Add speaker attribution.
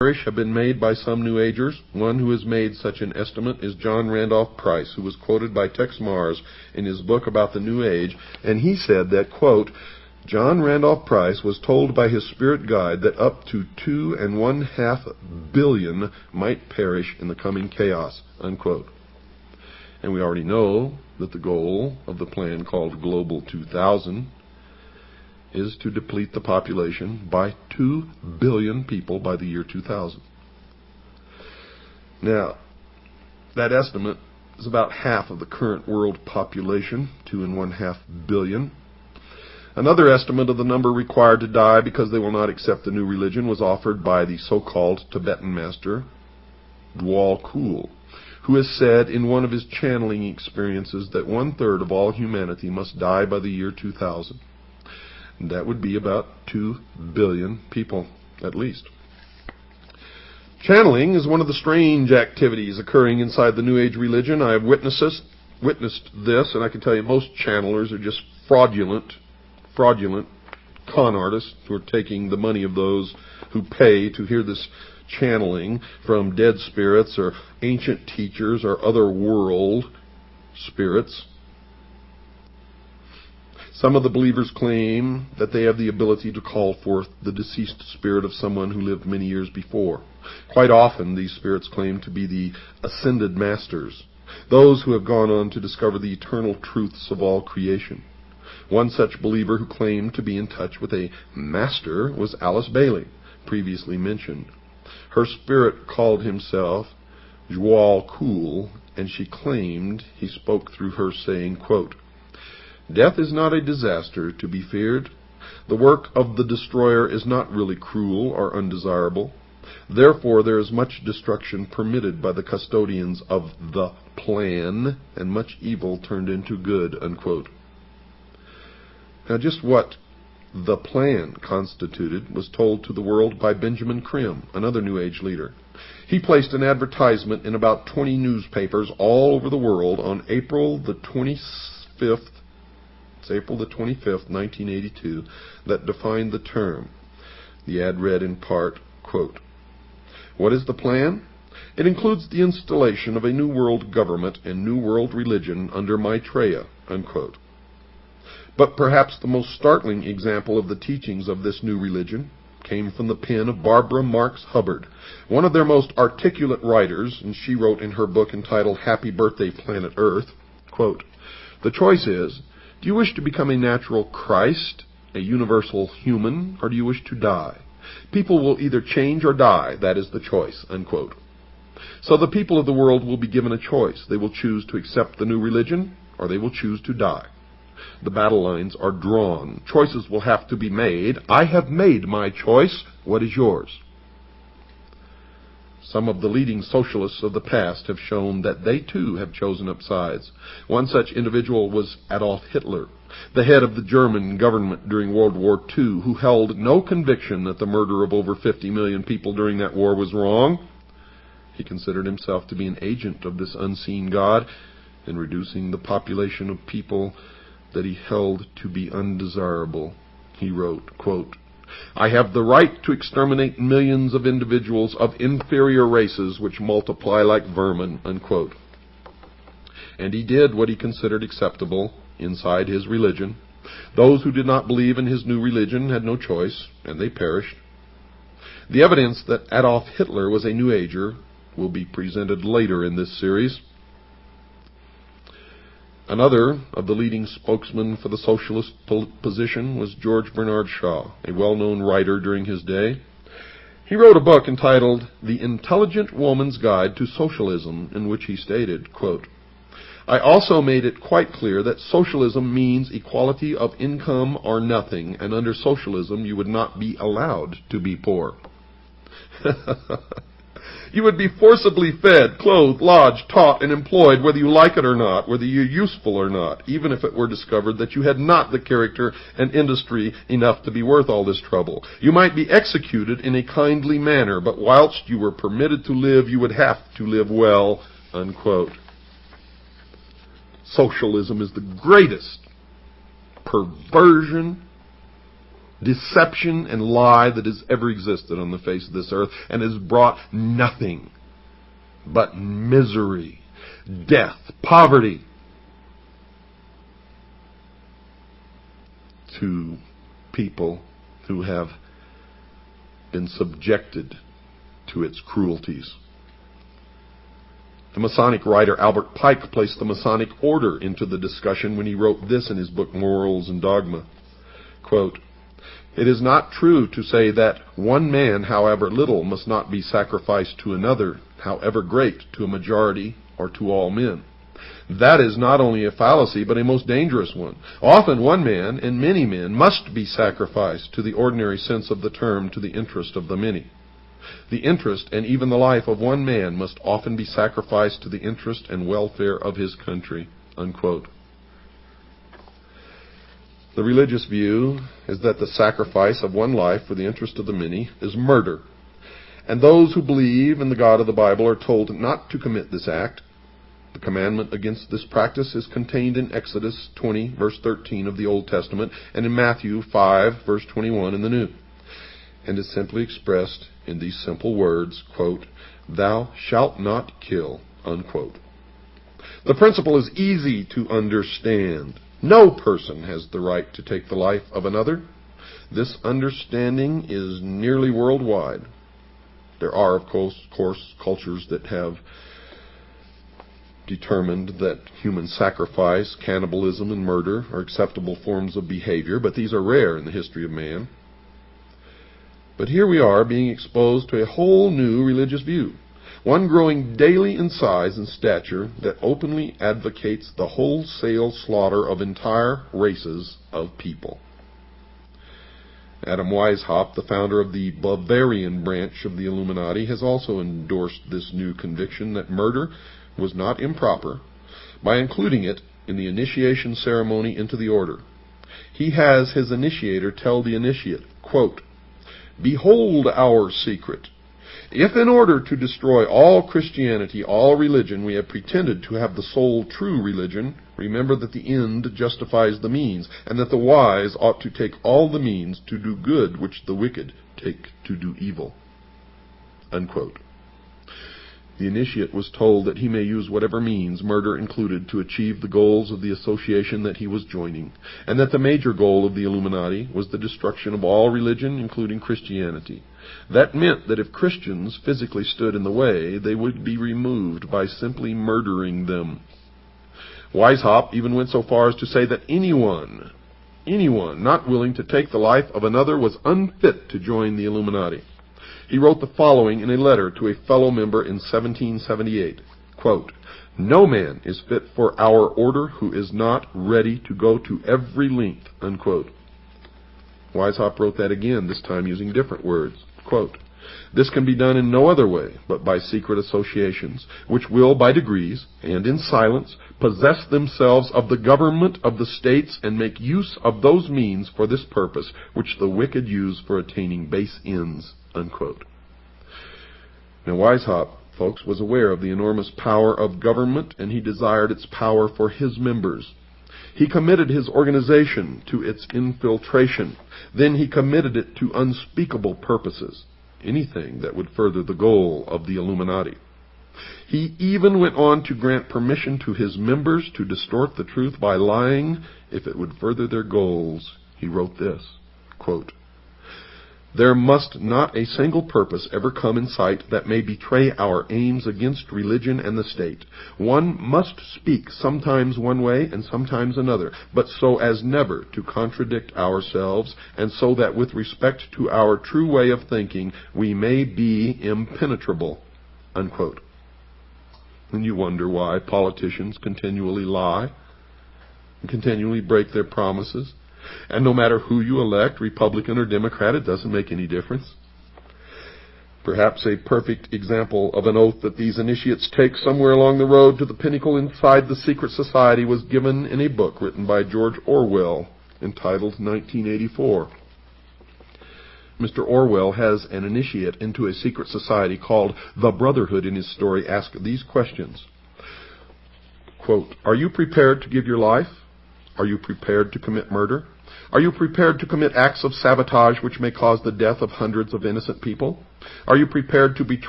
Speaker 1: have been made by some New Agers. One who has made such an estimate is John Randolph Price, who was quoted by Tex Mars in his book about the New Age, and he said that, quote, John Randolph Price was told by his spirit guide that up to 2.5 billion might perish in the coming chaos, unquote. And we already know that the goal of the plan called Global 2000 is to deplete the population by 2 billion people by the year 2000. Now, that estimate is about half of the current world population, 2.5 billion. Another estimate of the number required to die because they will not accept the new religion was offered by the so-called Tibetan master, Dwal Kul, who has said in one of his channeling experiences that 1/3 of all humanity must die by the year 2000. And that would be about 2 billion people, at least. Channeling is one of the strange activities occurring inside the New Age religion. I have witnessed this, and I can tell you most channelers are just fraudulent con artists who are taking the money of those who pay to hear this channeling from dead spirits or ancient teachers or other world spirits. Some of the believers claim that they have the ability to call forth the deceased spirit of someone who lived many years before. Quite often, these spirits claim to be the ascended masters, those who have gone on to discover the eternal truths of all creation. One such believer who claimed to be in touch with a master was Alice Bailey, previously mentioned. Her spirit called himself Dwal Kul, and she claimed he spoke through her, saying, quote, Death is not a disaster to be feared. The work of the destroyer is not really cruel or undesirable. Therefore, there is much destruction permitted by the custodians of the plan, and much evil turned into good, unquote. Now, just what the plan constituted was told to the world by Benjamin Krim, another New Age leader. He placed an advertisement in about 20 newspapers all over the world on April the 25th, 1982, that defined the term. The ad read in part, quote, What is the plan? It includes the installation of a new world government and new world religion under Maitreya, unquote. But perhaps the most startling example of the teachings of this new religion came from the pen of Barbara Marx Hubbard, one of their most articulate writers, and she wrote in her book entitled Happy Birthday, Planet Earth, quote, The choice is, do you wish to become a natural Christ, a universal human, or do you wish to die? People will either change or die. That is the choice, unquote. So the people of the world will be given a choice. They will choose to accept the new religion, or they will choose to die. The battle lines are drawn. Choices will have to be made. I have made my choice. What is yours? Some of the leading socialists of the past have shown that they too have chosen up sides. One such individual was Adolf Hitler, the head of the German government during World War II, who held no conviction that the murder of over 50 million people during that war was wrong. He considered himself to be an agent of this unseen God in reducing the population of people that he held to be undesirable. He wrote, quote, I have the right to exterminate millions of individuals of inferior races which multiply like vermin, unquote. And he did what he considered acceptable inside his religion. Those who did not believe in his new religion had no choice, and they perished. The evidence that Adolf Hitler was a New Ager will be presented later in this series. Another of the leading spokesmen for the socialist position was George Bernard Shaw, a well-known writer during his day. He wrote a book entitled The Intelligent Woman's Guide to Socialism, in which he stated, quote, I also made it quite clear that socialism means equality of income or nothing, and under socialism you would not be allowed to be poor. You would be forcibly fed, clothed, lodged, taught, and employed whether you like it or not, whether you're useful or not, even if it were discovered that you had not the character and industry enough to be worth all this trouble. You might be executed in a kindly manner, but whilst you were permitted to live, you would have to live well, unquote. Socialism is the greatest perversion deception and lie that has ever existed on the face of this earth, and has brought nothing but misery, death, poverty to people who have been subjected to its cruelties. The Masonic writer Albert Pike placed the Masonic order into the discussion when he wrote this in his book Morals and Dogma. Quote, "It is not true to say that one man, however little, must not be sacrificed to another, however great, to a majority or to all men. That is not only a fallacy, but a most dangerous one. Often one man and many men must be sacrificed, to the ordinary sense of the term, to the interest of the many. The interest and even the life of one man must often be sacrificed to the interest and welfare of his country." Unquote. The religious view is that the sacrifice of one life for the interest of the many is murder. And those who believe in the God of the Bible are told not to commit this act. The commandment against this practice is contained in Exodus 20, verse 13 of the Old Testament, and in Matthew 5, verse 21 in the New, and is simply expressed in these simple words, quote, "Thou shalt not kill," unquote. The principle is easy to understand. No person has the right to take the life of another. This understanding is nearly worldwide. There are, of course, cultures that have determined that human sacrifice, cannibalism, and murder are acceptable forms of behavior, but these are rare in the history of man. But here we are being exposed to a whole new religious view, one growing daily in size and stature, that openly advocates the wholesale slaughter of entire races of people. Adam Weishaupt, the founder of the Bavarian branch of the Illuminati, has also endorsed this new conviction that murder was not improper by including it in the initiation ceremony into the order. He has his initiator tell the initiate, quote, "Behold our secret. If in order to destroy all Christianity, all religion, we have pretended to have the sole true religion, remember that the end justifies the means, and that the wise ought to take all the means to do good which the wicked take to do evil." Unquote. The initiate was told that he may use whatever means, murder included, to achieve the goals of the association that he was joining, and that the major goal of the Illuminati was the destruction of all religion, including Christianity. That meant that if Christians physically stood in the way, they would be removed by simply murdering them. Weishaupt even went so far as to say that anyone not willing to take the life of another was unfit to join the Illuminati. He wrote the following in a letter to a fellow member in 1778, quote, "No man is fit for our order who is not ready to go to every length," unquote. Weishaupt wrote that again, this time using different words, quote, "This can be done in no other way but by secret associations, which will by degrees, and in silence, possess themselves of the government of the states and make use of those means for this purpose, which the wicked use for attaining base ends," unquote. Now Weishaupt, folks, was aware of the enormous power of government, and he desired its power for his members. He committed his organization to its infiltration. Then he committed it to unspeakable purposes, anything that would further the goal of the Illuminati. He even went on to grant permission to his members to distort the truth by lying if it would further their goals. He wrote this, quote, "There must not a single purpose ever come in sight that may betray our aims against religion and the state. One must speak sometimes one way and sometimes another, but so as never to contradict ourselves, and so that with respect to our true way of thinking we may be impenetrable," unquote. And you wonder why politicians continually lie and continually break their promises. And no matter who you elect, Republican or Democrat, it doesn't make any difference. Perhaps a perfect example of an oath that these initiates take somewhere along the road to the pinnacle inside the secret society was given in a book written by George Orwell entitled 1984. Mr. Orwell has an initiate into a secret society called the Brotherhood in his story ask these questions. Quote, "Are you prepared to give your life? Are you prepared to commit murder? Are you prepared to commit acts of sabotage which may cause the death of hundreds of innocent people? Are you prepared to betray